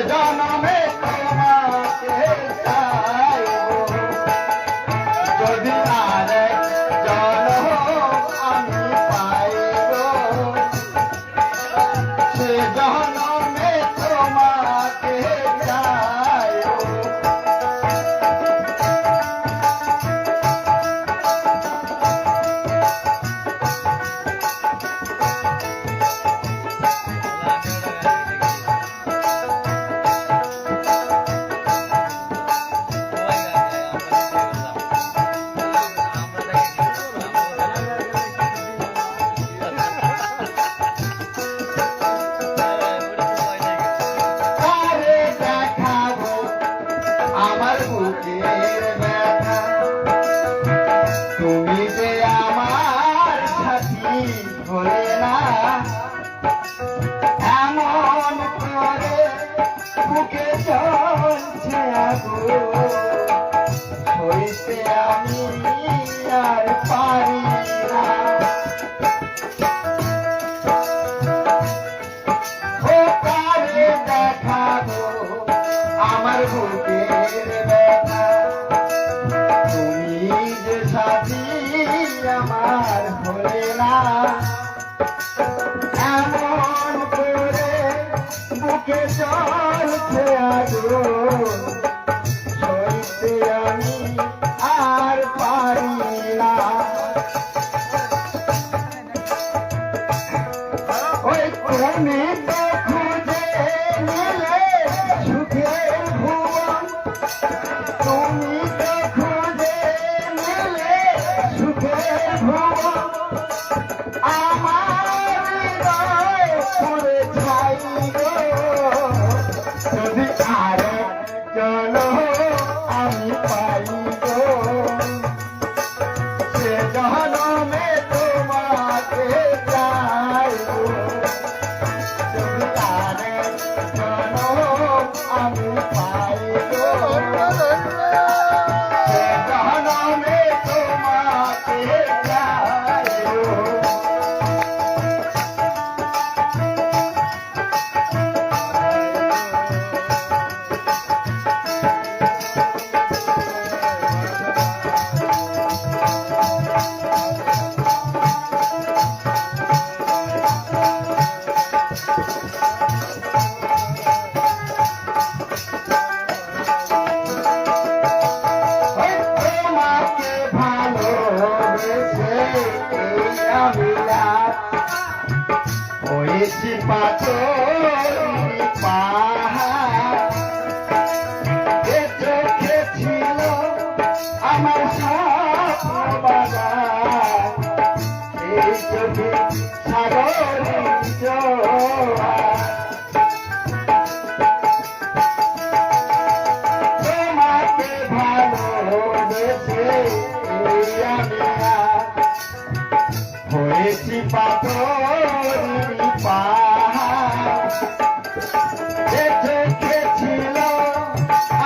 জনমে তোমাকে চাইব যদি আরেক জনম আমি পাইব সে জনমে তোমাকে চাইব আমার বুকের ব্যথা তুমি যে আমার সাথী হলে না এমন করে বুকে চলছে আগুন হইতে আমি আর পারি না ও কারে দেখাবো আমার বুকের ব্যথা তুমি যে সাথী আমার হলে না এমন করে বুকে চলছে আগুন সইতে আমি আর পারি না ওই তুমি তো খুঁজে নিলে সুখের ভুবন তুমি তো খুঁজে নিলে সুখের ভুবন আমার হৃদয় পুরে ছাই গো যদি আরেক জনম আমি পাই গো সে জনমে তোমাকে চাইব যদি আরেক জনম আমি পাই গো সে জনমে তোমাকে চাইব তোমাকে ভালোবেসে এই আমি হয়েছি পাথর পাহাড় এ চোখে ছিল আমার স্বপ্ন বাগান এই চোখে সাগরের জোয়ার তোমাকে ভালোবেসে এই আমি হয়েছি পাথর পাহাড় এ চোখে ছিল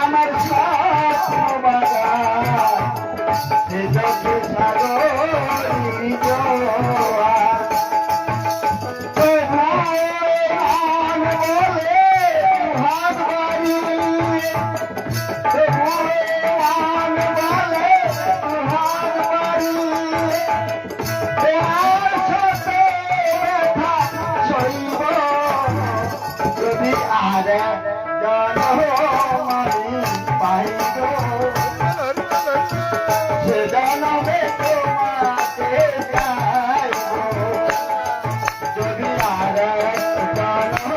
আমার স্বপ্ন বাগান সে চোখে সাগরের জোয়ার তবু মন বলে ভাগবাড়ি তবু মন বলে ভাগবাড়ি যদি আরেক জনম আমি পাই গো সে জনমে তোমাকে চাইব যদি আরেক জনম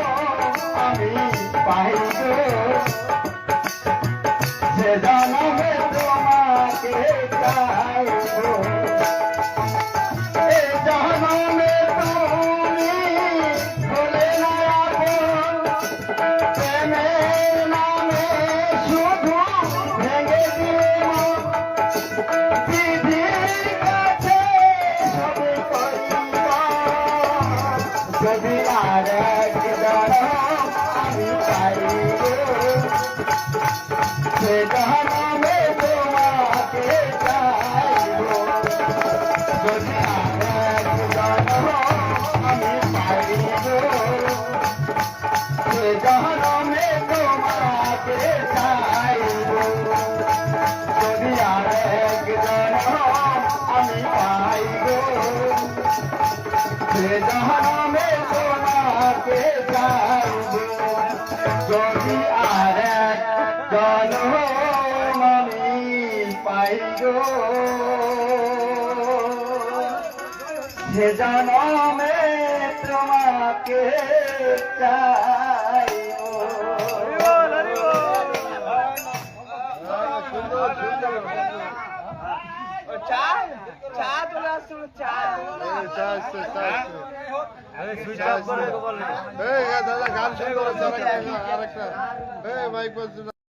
আমি পাই গো সে জনমে তোমাকে চাইব এ জনমে তুমি হলে না আপন প্রেমের নামে শুধু ভেঙে দিলে মন বিধির কাছে সবে করিব যদি আরেক জনম আমি পাইব সে জনমে তোমাকে চাইব যদি আরেক জনম আমি পাইব সে জনমে তোমাকে যে জনমে তোমাকে চাই দাদা গান শুনতে আরেকটা মাইক